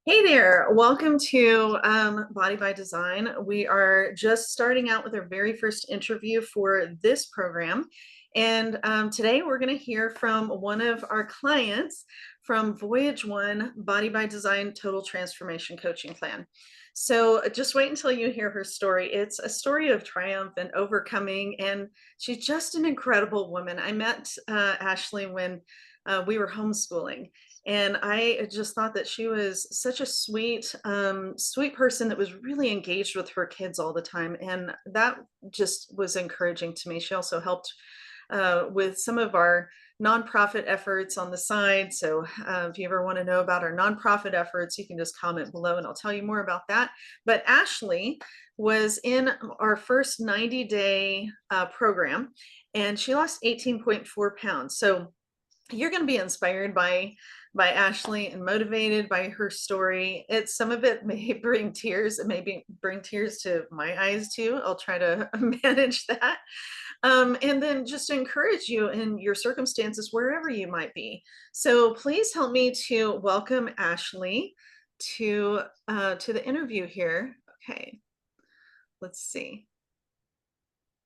Hey there, welcome to Body by Design. We are just starting out with our very first interview for this program. And today we're going to hear from one of our clients from Voyage One Body by Design Total Transformation Coaching Plan. So just wait until you hear her story. It's a story of triumph and overcoming, and she's just an incredible woman. I met Ashley when we were homeschooling. And I just thought that she was such a sweet person that was really engaged with her kids all the time. And that just was encouraging to me. She also helped with some of our nonprofit efforts on the side. So if you ever want to know about our nonprofit efforts, you can just comment below and I'll tell you more about that. But Ashley was in our first 90-day program and she lost 18.4 pounds. So you're going to be inspired by Ashley and motivated by her story. It's some of it may bring tears. It may bring tears to my eyes too. I'll try to manage that. And then just encourage you in your circumstances wherever you might be. So please help me to welcome Ashley to the interview here. Okay, let's see.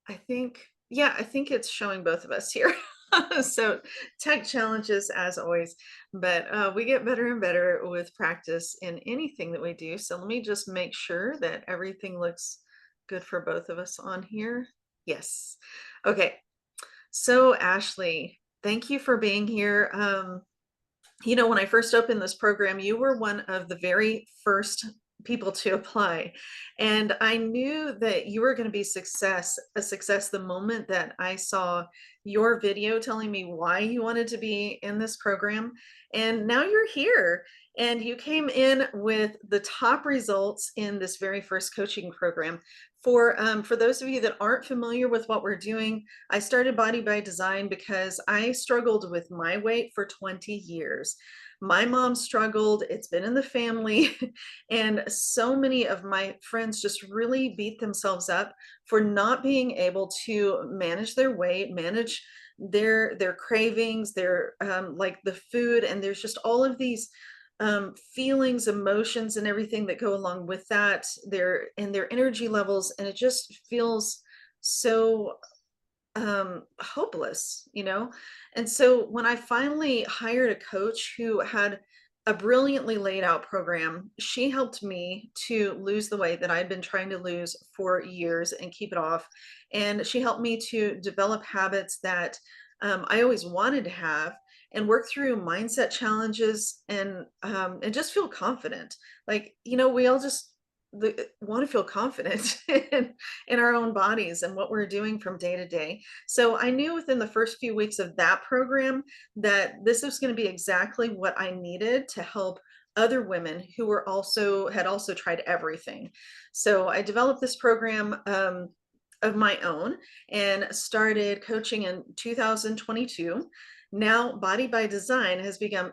I think it's showing both of us here. So tech challenges as always, but we get better and better with practice in anything that we do. So let me just make sure that everything looks good for both of us on here. Yes. Okay. So Ashley, thank you for being here. When I first opened this program, you were one of the very first people to apply. And I knew that you were going to be a success the moment that I saw your video telling me why you wanted to be in this program. And now you're here and you came in with the top results in this very first coaching program. For those of you that aren't familiar with what we're doing, I started Body by Design because I struggled with my weight for 20 years. My mom struggled, it's been in the family, and so many of my friends just really beat themselves up for not being able to manage their weight, manage their cravings, their like the food, and there's just all of these feelings, emotions, and everything that go along with that, their energy levels, and it just feels so hopeless. And so when I finally hired a coach who had a brilliantly laid out program, she helped me to lose the weight that I'd been trying to lose for years and keep it off. And she helped me to develop habits that I always wanted to have and work through mindset challenges and just feel confident. Like, we all just want to feel confident in our own bodies and what we're doing from day to day. So I knew within the first few weeks of that program that this was going to be exactly what I needed to help other women who had also tried everything. So I developed this program of my own and started coaching in 2022. Now Body by Design has become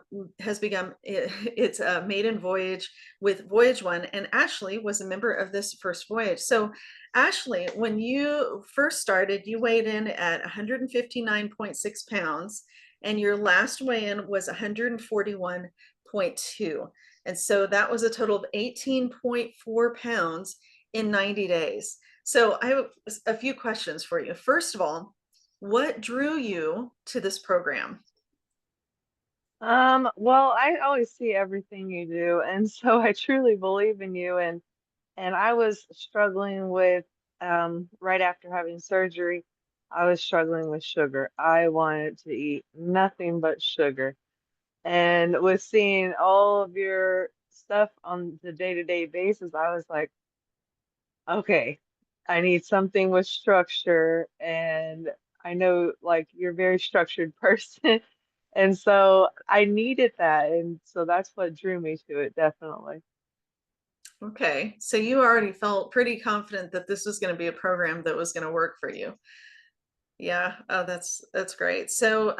its maiden voyage with Voyage One, and Ashley was a member of this first voyage. So Ashley, when you first started, you weighed in at 159.6 pounds and your last weigh-in was 141.2. And so that was a total of 18.4 pounds in 90 days. So I have a few questions for you. First of all, what drew you to this program? Well, I always see everything you do, and so I truly believe in you and I was struggling with right after having surgery, I was struggling with sugar. I wanted to eat nothing but sugar. And with seeing all of your stuff on the day-to-day basis, I was like, okay, I need something with structure. And I know like you're a very structured person. And so I needed that. And so that's what drew me to it, definitely. Okay, so you already felt pretty confident that this was going to be a program that was going to work for you. Yeah, oh, that's great. So,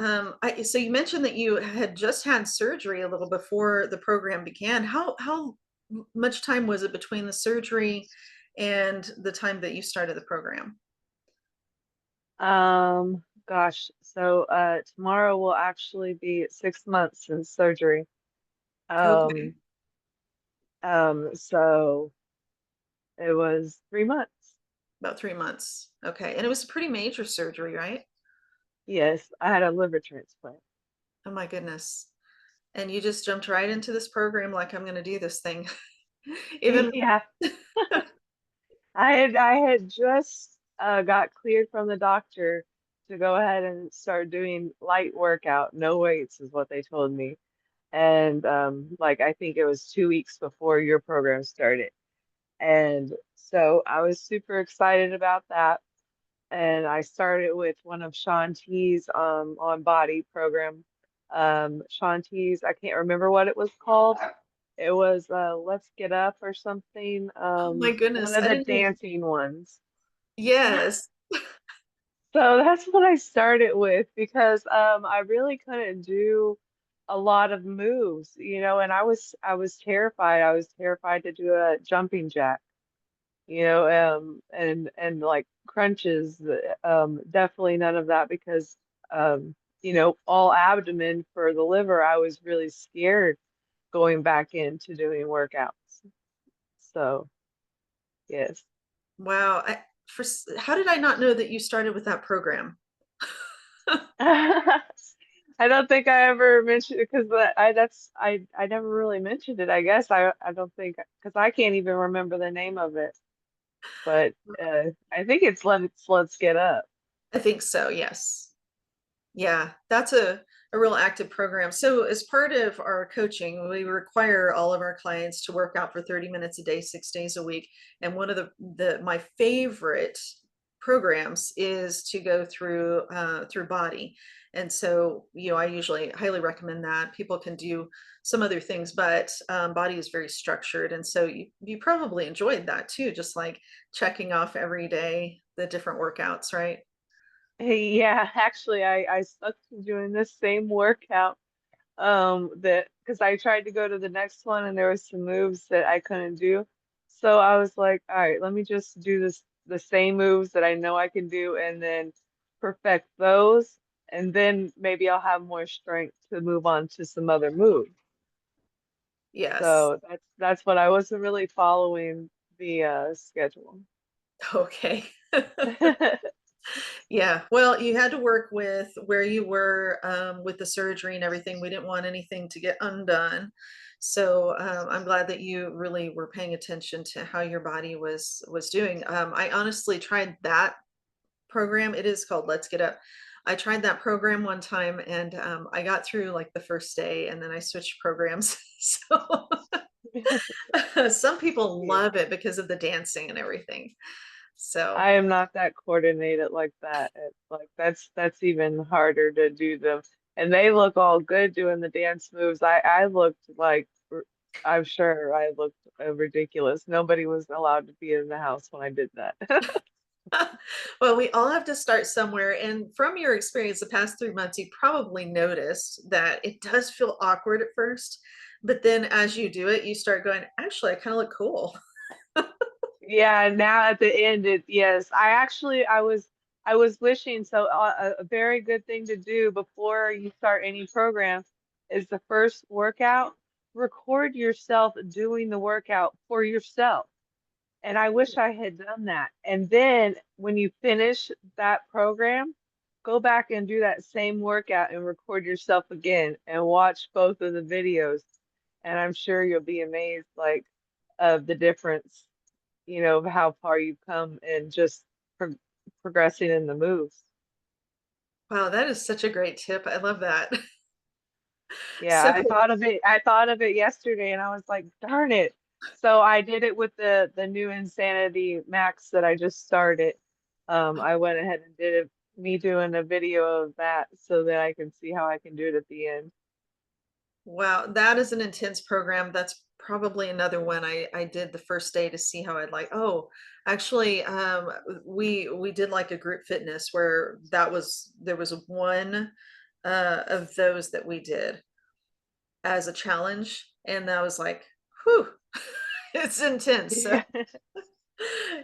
so you mentioned that you had just had surgery a little before the program began. How much time was it between the surgery and the time that you started the program? Gosh, so tomorrow will actually be 6 months since surgery. Okay. Um, So it was 3 months. About 3 months. Okay. And it was a pretty major surgery, right? Yes, I had a liver transplant. Oh my goodness. And you just jumped right into this program like I'm going to do this thing. Even Yeah, I had just got cleared from the doctor to go ahead and start doing light workout, no weights is what they told me. And like I think it was 2 weeks before your program started. And so I was super excited about that. And I started with one of Sean T's on body program. Sean T's, I can't remember what it was called. It was Let's Get Up or something. oh my One goodness, of I the didn't even dancing ones. yes. So that's what I started with because I really couldn't do a lot of moves, and I was terrified. I was terrified to do a jumping jack, and like crunches, definitely none of that because all abdomen for the liver. I was really scared going back into doing workouts. So, yes. Wow. How did I not know that you started with that program? I don't think I ever mentioned it because I never really mentioned it. I guess I don't think because I can't even remember the name of it. But I think it's Let's Get Up. I think so, yes. Yeah, that's a real active program. So as part of our coaching, we require all of our clients to work out for 30 minutes a day, 6 days a week. And one of the my favorite programs is to go through body. And so, I usually highly recommend that. People can do some other things, but body is very structured. And so you probably enjoyed that too, just like checking off every day the different workouts, right? Hey, yeah, actually, I stuck to doing this same workout. That because I tried to go to the next one and there was some moves that I couldn't do. So I was like, all right, let me just do the same moves that I know I can do and then perfect those. And then maybe I'll have more strength to move on to some other moves. Yes. So that's what I wasn't really following the schedule. Okay. Yeah. Well, you had to work with where you were with the surgery and everything. We didn't want anything to get undone. So I'm glad that you really were paying attention to how your body was doing. I honestly tried that program. It is called Let's Get Up. I tried that program one time and I got through like the first day and then I switched programs. So some people Yeah. love it because of the dancing and everything. So I am not that coordinated like that. Like that's even harder to do them. And they look all good doing the dance moves. I looked like I'm sure I looked ridiculous. Nobody was allowed to be in the house when I did that. well, we all have to start somewhere. And from your experience the past 3 months, you probably noticed that it does feel awkward at first. But then as you do it, you start going, actually, I kind of look cool. Yeah, now at the end, yes, I was wishing so a very good thing to do before you start any program is the first workout, record yourself doing the workout for yourself. And I wish I had done that. And then when you finish that program, go back and do that same workout and record yourself again and watch both of the videos. And I'm sure you'll be amazed, like, of the difference, of how far you've come and just progressing in the moves. Wow, that is such a great tip. I love that. Yeah, So, I thought of it yesterday and I was like, darn it. So I did it with the new Insanity Max that I just started. I went ahead and did it, me doing a video of that so that I can see how I can do it at the end. wow, that is an intense program. That's probably another one I did the first day to see how I'd like. Oh, actually, we did like a group fitness where there was one of those that we did as a challenge, and I was like, whew, it's intense. So,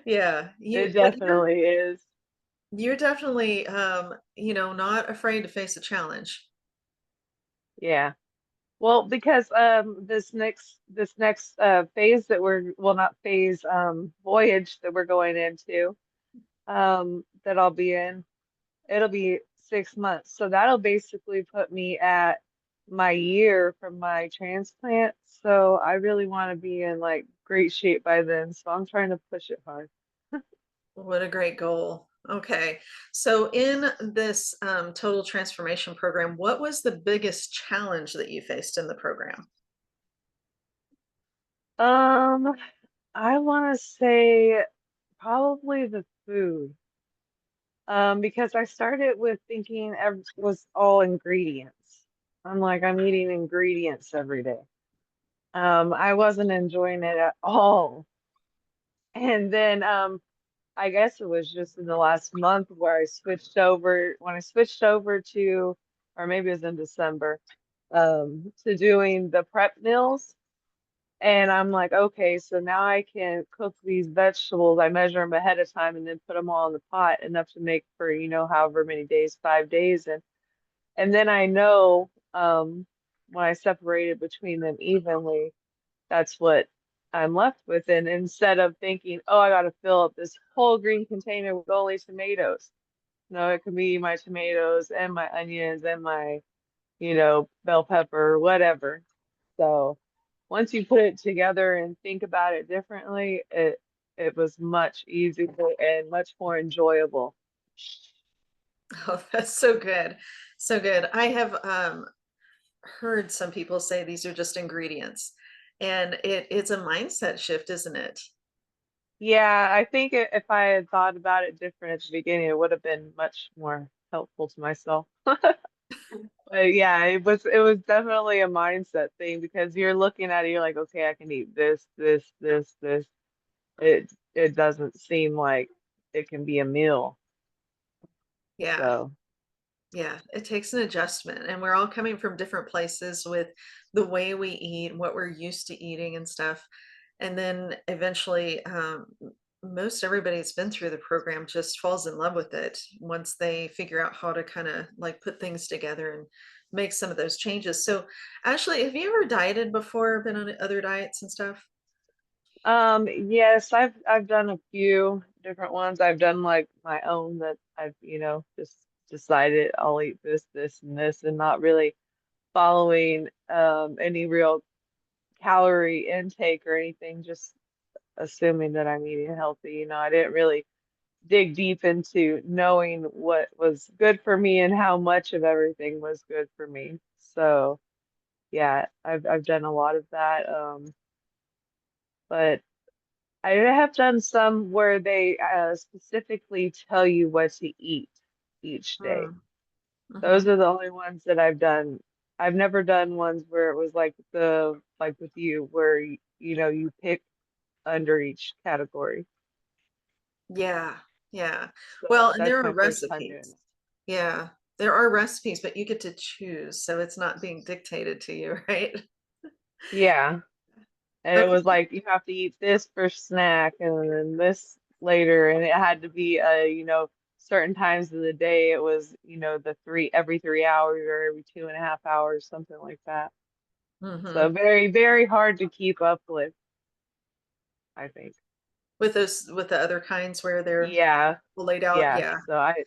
Yeah, yeah, it but definitely is. you're definitely not afraid to face a challenge. Yeah. Well, because this next phase that we're well not phase voyage that we're going into that I'll be in, it'll be 6 months. So that'll basically put me at my year from my transplant. So I really want to be in like great shape by then. So I'm trying to push it hard. What a great goal. Okay. So in this total transformation program, what was the biggest challenge that you faced in the program? Um, I want to say probably the food. Because I started with thinking was all ingredients. I'm like, I'm eating ingredients every day. I wasn't enjoying it at all. And then I guess it was just in the last month where I switched over, when I switched over to, or maybe it was in December, to doing the prep meals. And I'm like, okay, so now I can cook these vegetables. I measure them ahead of time and then put them all in the pot, enough to make for, however many days, 5 days. And then I know when I separated between them evenly, that's what I'm left with. And instead of thinking, oh, I got to fill up this whole green container with only tomatoes. No, it could be my tomatoes and my onions and my, bell pepper, whatever. So once you put it together and think about it differently, it was much easier and much more enjoyable. Oh, that's so good. So good. I have heard some people say these are just ingredients, and it's a mindset shift, isn't it? Yeah, I think if I had thought about it different at the beginning, it would have been much more helpful to myself. But yeah, it was definitely a mindset thing because you're looking at it, you're like, okay, I can eat this, this, this, this. It doesn't seem like it can be a meal. Yeah. So Yeah, it takes an adjustment, and we're all coming from different places with the way we eat, what we're used to eating and stuff. And then eventually, most everybody that's been through the program just falls in love with it once they figure out how to kind of like put things together and make some of those changes. So, Ashley, have you ever dieted before, been on other diets and stuff? yes, I've done a few different ones. I've done like my own that I've, just decided I'll eat this, this, and this, and not really following any real calorie intake or anything, just assuming that I'm eating healthy. I didn't really dig deep into knowing what was good for me and how much of everything was good for me. So yeah, I've done a lot of that. But I have done some where they specifically tell you what to eat each day. Mm, Those hmm. are the only ones that I've done. I've never done ones where it was like with you where you pick under each category. Yeah, yeah. So Well, and that's there are my first time doing recipes. it. Yeah, there are recipes, but you get to choose, so it's not being dictated to you, right? Yeah. And it Okay. was like you have to eat this for snack and then this later, and it had to be certain times of the day. It was the every 3 hours or every 2.5 hours, something like that. So Mhm. very, very hard to keep up with, I think. With the other kinds where they're Yeah. laid out, Yeah. yeah. So I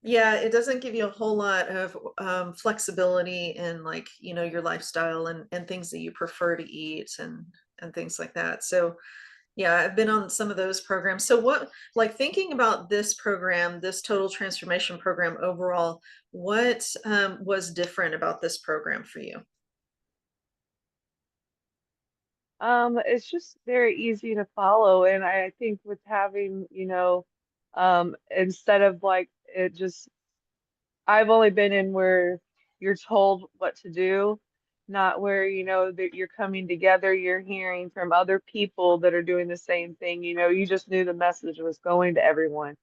Yeah, it doesn't give you a whole lot of flexibility in like, your lifestyle and things that you prefer to eat and things like that. So, yeah, I've been on some of those programs. So what, like thinking about this program, this total transformation program overall, what was different about this program for you? it's just very easy to follow, and I think with having, instead of like it just I've only been in where you're told what to do, not where that you're coming together, you're hearing from other people that are doing the same thing. You just knew the message was going to everyone.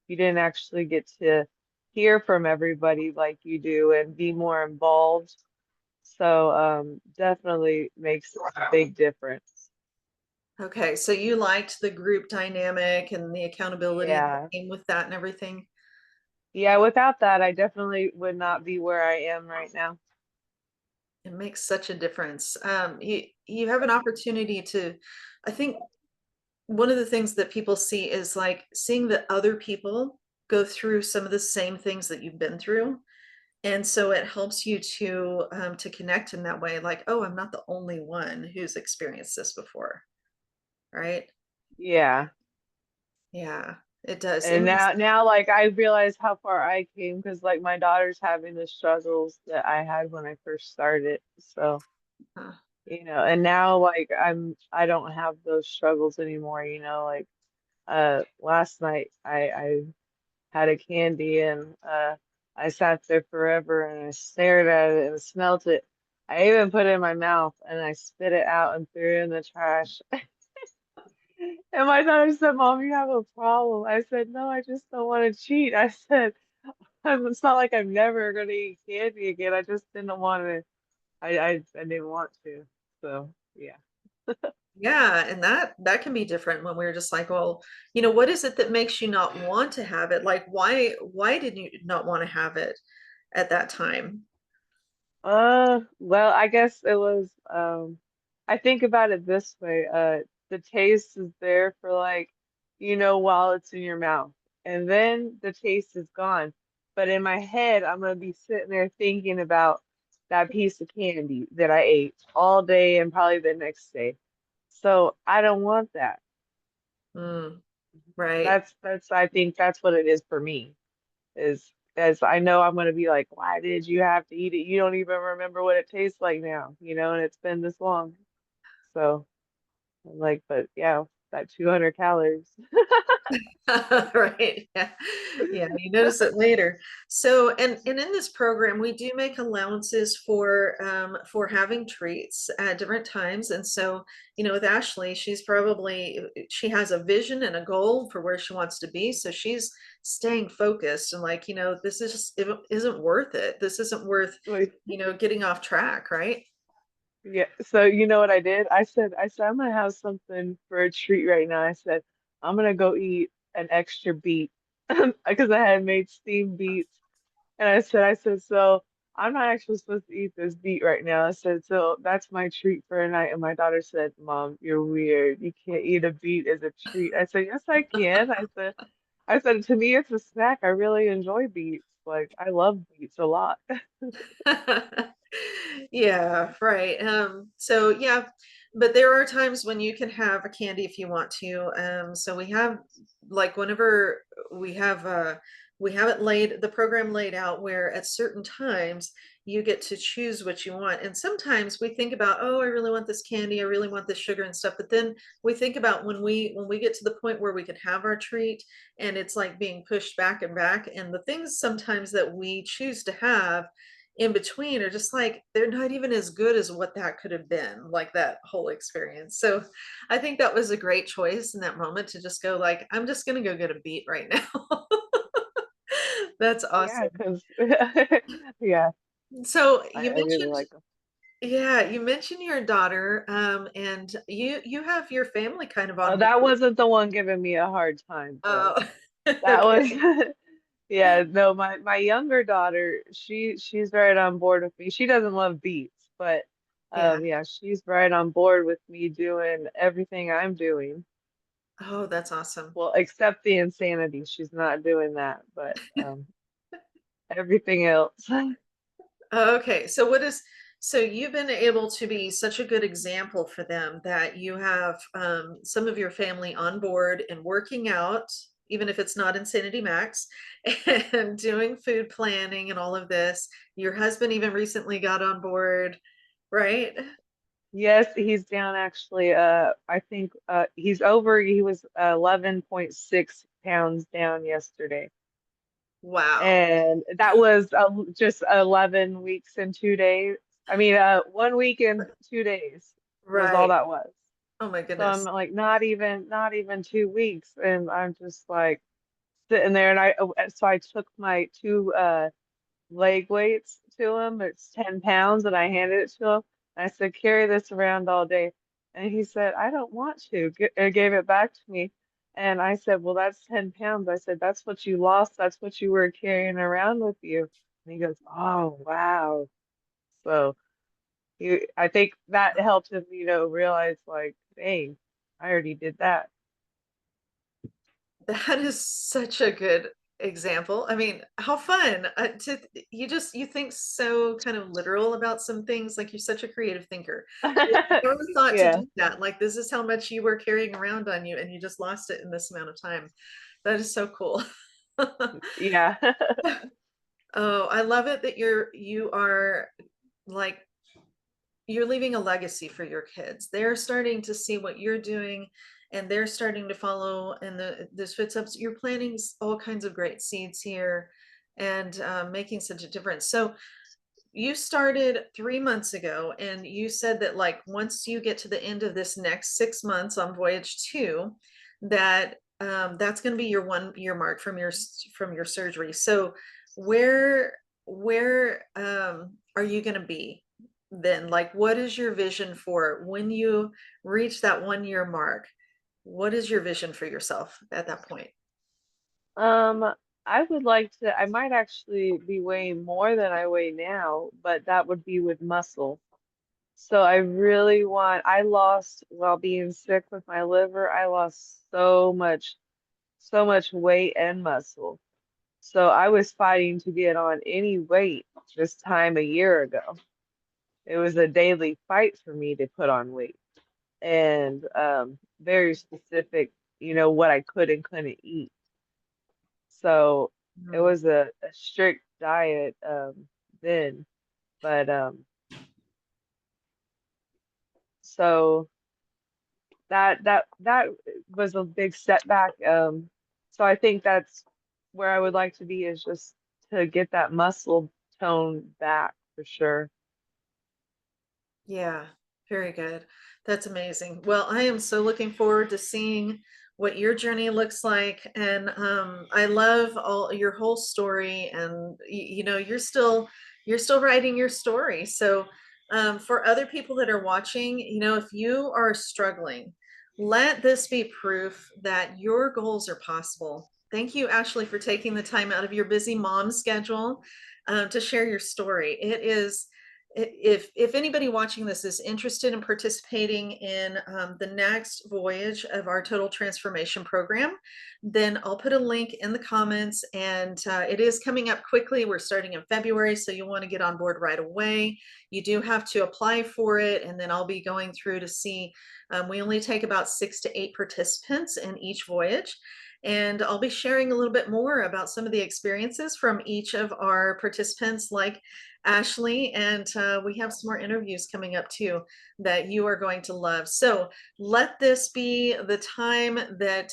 You didn't actually get to hear from everybody like you do and be more involved. So definitely makes a big difference. Okay, so you liked the group dynamic and the accountability that Yeah. came with that and everything? Yeah, without that, I definitely would not be where I am right now. It makes such a difference. You have an opportunity to, I think one of the things that people see is like seeing that other people go through some of the same things that you've been through. And so it helps you to connect in that way, like, oh, I'm not the only one who's experienced this before, right? Yeah. Yeah, it does. It And makes now like I realize how far I came because like my daughter's having the struggles that I had when I first started. So, uh, and now like I don't have those struggles anymore, like last night I had a candy and I sat there forever and I stared at it and smelt it. I even put it in my mouth and I spit it out and threw it in the trash. And my daughter said, Mom, you have a problem. I said, No, I just don't want to cheat. I said, it's not like I'm never going to eat candy again. I just didn't want to. I didn't want to. So, yeah. yeah, and that can be different when we're just like, well, what is it that makes you not want to have it? Like, why did you not want to have it at that time? Well, I guess it was, I think about it this way, the taste is there for like, while it's in your mouth, and then the taste is gone. But in my head, I'm gonna be sitting there thinking about that piece of candy that I ate all day and probably the next day. So I don't want that. Mm, right. That's I think that's what it is for me. Is as I know I'm gonna be like, why did you have to eat it? You don't even remember what it tastes like now, and it's been this long. So I'm like, but yeah, that 200 calories. Right. Yeah. Yeah, you notice it later. So, and in this program, we do make allowances for having treats at different times. And so, with Ashley, she has a vision and a goal for where she wants to be. So she's staying focused and like, this is just it isn't worth it. This isn't worth, Like, getting off track, right? yeah. So you know what I did? I said I'm gonna have something for a treat right now. I said I'm gonna go eat an extra beet because I had made steamed beets. And I said, so I'm not actually supposed to eat this beet right now. I said, so that's my treat for a night. And my daughter said, Mom, you're weird. You can't eat a beet as a treat. I said, yes, I can. I said, to me, it's a snack. I really enjoy beets. Like, I love beets a lot. Yeah, right. So yeah, but there are times when you can have a candy if you want to. So we have like whenever we have we have the program laid out where at certain times you get to choose what you want. And sometimes we think about, oh, I really want this candy, I really want this sugar and stuff. But then we think about when we get to the point where we can have our treat and it's like being pushed back and back. And the things sometimes that we choose to have in between are just like they're not even as good as what that could have been, like that whole experience. So I think that was a great choice in that moment to just go like, I'm just gonna go get a beat right now. That's Yeah, awesome. because, yeah, So I, you I really mentioned, like them. yeah, you mentioned your daughter, and you have your family kind of Oh, on that board. wasn't the one giving me a hard time, though. Oh, That was okay. yeah, no, my younger daughter, she's right on board with me. She doesn't love beets, but Yeah. yeah, she's right on board with me doing everything I'm doing. Oh, that's awesome. Well, except the insanity. She's not doing that, but everything else. Okay, so you've been able to be such a good example for them that you have some of your family on board and working out, even if it's not Insanity Max, and doing food planning and all of this. Your husband even recently got on board, right? Yes, he's down actually. I think he was 11.6 pounds down yesterday. Wow. And that was just 11 weeks and 2 days. I mean, 1 week and 2 days was all Right. that was. Oh my So I'm goodness. like, not even 2 weeks, and I'm just like sitting there, and so I took my two leg weights to him. It's 10 pounds, and I handed it to him. I said, carry this around all day. And he said, I don't want to. Gave it back to me. And I said, well, that's 10 pounds. I said, that's what you lost. That's what you were carrying around with you. And he goes, oh, wow. So, I think that helped him, realize like, dang, I already did that. That is such a good example. I mean, how fun, you think so kind of literal about some things, like, you're such a creative thinker. Like, never thought to Yeah, do that, like, this is how much you were carrying around on you, and you just lost it in this amount of time. That is so cool. yeah. Oh, I love it that you are, like, you're leaving a legacy for your kids. They're starting to see what you're doing, and they're starting to follow in those footsteps. You're planting all kinds of great seeds here, and making such a difference. So you started 3 months ago, and you said that, like, once you get to the end of this next 6 months on voyage two, that that's going to be your 1 year mark from from your surgery. So where are you going to be then? Like, what is your vision for when you reach that 1 year mark? What is your vision for yourself at that point? Um, I would like to, I might actually be weighing more than I weigh now, but that would be with muscle. So I really I lost while being sick with my liver, I lost so much weight and muscle. So I was fighting to get on any weight this time a year ago. It was a daily fight for me to put on weight and very specific, what I could and couldn't eat. So it Mm, was a strict diet then, but so that was a big setback. So I think that's where I would like to be is just to get that muscle tone back for sure. yeah, very good. That's amazing. Well, I am so looking forward to seeing what your journey looks like. And I love all your whole story. And you're still writing your story. So for other people that are watching, if you are struggling, let this be proof that your goals are possible. Thank you, Ashley, for taking the time out of your busy mom schedule to share your story. It is if anybody watching this is interested in participating in the next voyage of our total transformation program, then I'll put a link in the comments, and it is coming up quickly. We're starting in February, so you'll want to get on board right away. You do have to apply for it, and then I'll be going through to see. We only take about 6 to 8 participants in each voyage, and I'll be sharing a little bit more about some of the experiences from each of our participants, like Ashley, and we have some more interviews coming up too that you are going to love. So let this be the time that,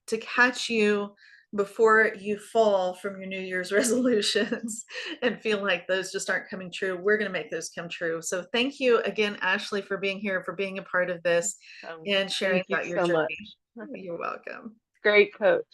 to catch you before you fall from your New Year's resolutions and feel like those just aren't coming true. We're going to make those come true. So thank you again, Ashley, for being here, for being a part of this and sharing Thank you about your so much. journey. You're welcome. Great coach.